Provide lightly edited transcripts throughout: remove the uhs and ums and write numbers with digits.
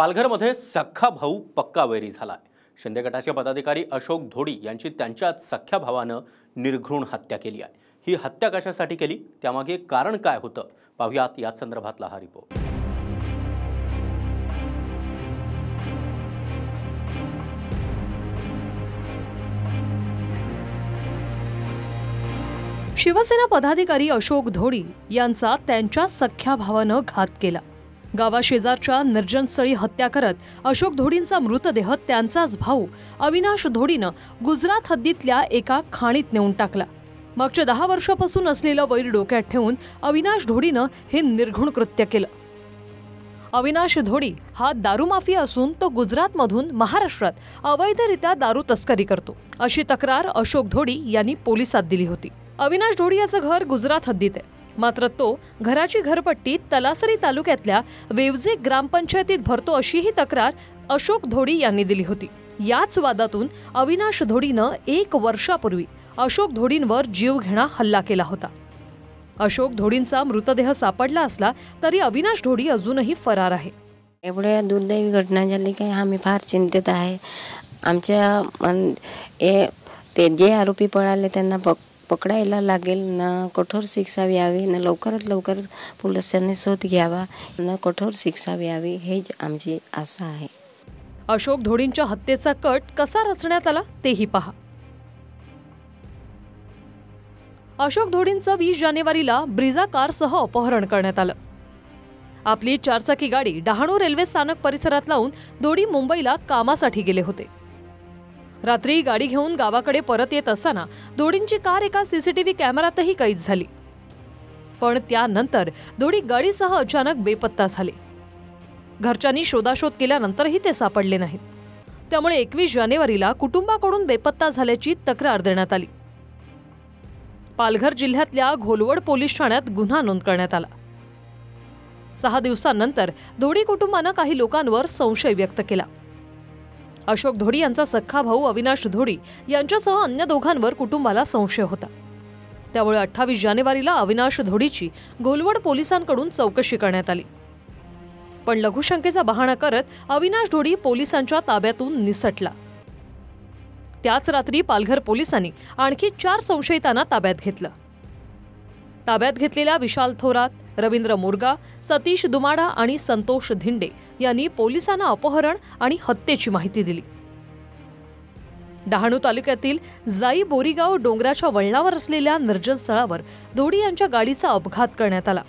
पालघरमध्ये सख्खा भाऊ पक्का वैरी झालाय। शिंदे गटाचे पदाधिकारी अशोक धोडी यांची त्यांच्याच सख्ख्या भावानं निर्घृण हत्या केली आहे। ही हत्या कशासाठी केली, त्यामागे कारण काय होतं, पाहूयात या संदर्भातला हा रिपोर्ट। शिवसेना पदाधिकारी अशोक धोडी यांचा त्यांच्या सख्ख्या भावानं घात केला। गावाशेजारच्या निर्जनस्थळी हत्या करत अशोक धोडींचा मृतदेह त्यांचाच भाऊ अविनाश धोडीनं गुजरात हद्दीतल्या एका खाणीत नेऊन टाकला। मागच्या 10 वर्षापासून असलेलं वैर डोक्यात ठेवून अविनाश धोडीनं हे निर्घृण कृत्य केलं। अविनाश धोडी हा दारू माफिया असून तो गुजरातमधून महाराष्ट्रात अवैधरित्या दारू तस्करी करतो, अशी तक्रार अशोक धोडी यांनी पोलिसात दिली होती। अविनाश धोडी याचं घर गुजरात हद्दीत आहे, मात्र तो घराची घरपट्टी तलासरी तालुक्यातल्या वेवजे ग्रामपंचायतीत भरतो, अशी ही तक्रार अशोक धोडी यांनी दिली होती। याच वादातून अविनाश धोडीनं 1 वर्षापूर्वी अशोक धोडींवर जीवघेणा हल्ला केला होता। अशोक धोडींचा मृतदेह सापडला असला तरी अविनाश धोडी अजूनही फरार आहे। एवढ्या दुर्दैवी घटना झाली की आम्ही फार चिंतित आहे। आमच्या ते जे आरोपी पळाले त्यांना पकडायला लागेल ना, कठोर शिक्षा व्हावी ना, लवकरात लवकर पोलिसांनी शोध घ्यावा ना, कठोर शिक्षा व्हावी, हेच आमची आशा आहे। अशोक धोडींच्या हत्येचा कट कसा रचण्यात आला तेही पहा। अशोक धोडींचं 20 जानेवारीला ब्रिझा कारसह अपहरण करण्यात आलं। आपली 4 चाकी गाडी डहाणू रेल्वे स्थानक परिसरात लावून धोडी मुंबईला कामासाठी गेले होते। रात्री गाडी घेऊन गावाकडे परत येत असताना धोडींची कार एका सीसीटीव्ही कॅमेऱ्यातही कैद झाली, पण त्यानंतर धोडी गाडीसह अचानक बेपत्ता झाले। घरच्यांनी शोधाशोध केल्यानंतरही ते सापडले नाहीत। त्यामुळे 21 जानेवारीला कुटुंबाकडून बेपत्ता झाल्याची तक्रार देण्यात आली। पालघर जिल्ह्यातल्या घोलवड पोलीस ठाण्यात गुन्हा नोंद करण्यात आला। 6 दिवसांनंतर धोडी कुटुंबानं काही लोकांवर संशय व्यक्त केला। अशोक धोडी यांचा सख्खा भाऊ अविनाश धोडी यांच्यासह अन्य दोघांवर कुटुंबाला संशय होता। त्यामुळे 28 जानेवारीला अविनाश धोडीची घोलवड पोलिसांकडून चौकशी करण्यात आली, पण लघुशंकेचा बहाणा करत अविनाश धोडी पोलिसांच्या ताब्यातून निसटला। त्याच रात्री पालघर पोलिसांनी आणखी 4 संशयितांना ताब्यात घेतलं। ताब्यात घेतलेल्या विशाल थोरात, रवींद्र मोरगा, सतीश दुमाडा आणि संतोष धिंडे यांनी पोलिसांना अपहरण आणि हत्येची माहिती दिली। डहाणू तालुक्यातील जाई बोरीगाव डोंगराच्या वळणावर असलेल्या निर्जन स्थळावर धोडी यांच्या गाडीचा अपघात करण्यात आला।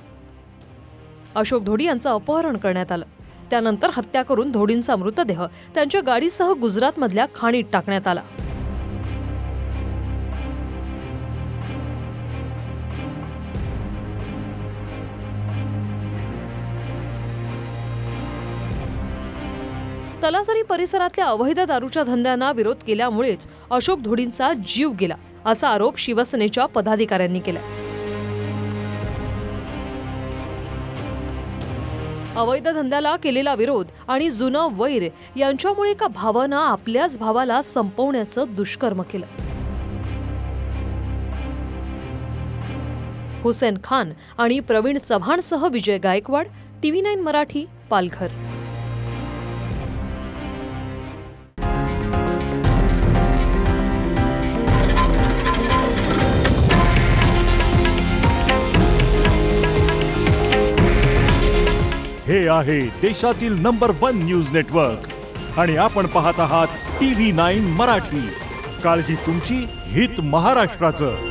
अशोक धोडी यांचं अपहरण करण्यात आलं, त्यानंतर हत्या करून धोडींचा मृतदेह त्यांच्या गाडीसह गुजरातमधल्या खाणीत टाकण्यात आला। तलासरी परिसरातल्या अवैध दारूच्या धंद्यांना विरोध केल्यामुळेच अशोक धोडींचा जीव गेला, असा आरोप शिवसेनेच्या पदाधिकाऱ्यांनी केला। अवैध धंद्याला केलेला विरोध आणि जुनं वैर यांच्यामुळे एका भावानं आपल्याच भावाला संपवण्याचं दुष्कर्म केलं। हुसेन खान आणि प्रवीण चव्हाणसह विजय गायकवाड, TV9 मराठी, पालघर। हे आहे देशातील नंबर 1 न्यूज नेटवर्क आणि आपण पाहत आहात TV9 मराठी। काळजी तुमची, हित महाराष्ट्राचं।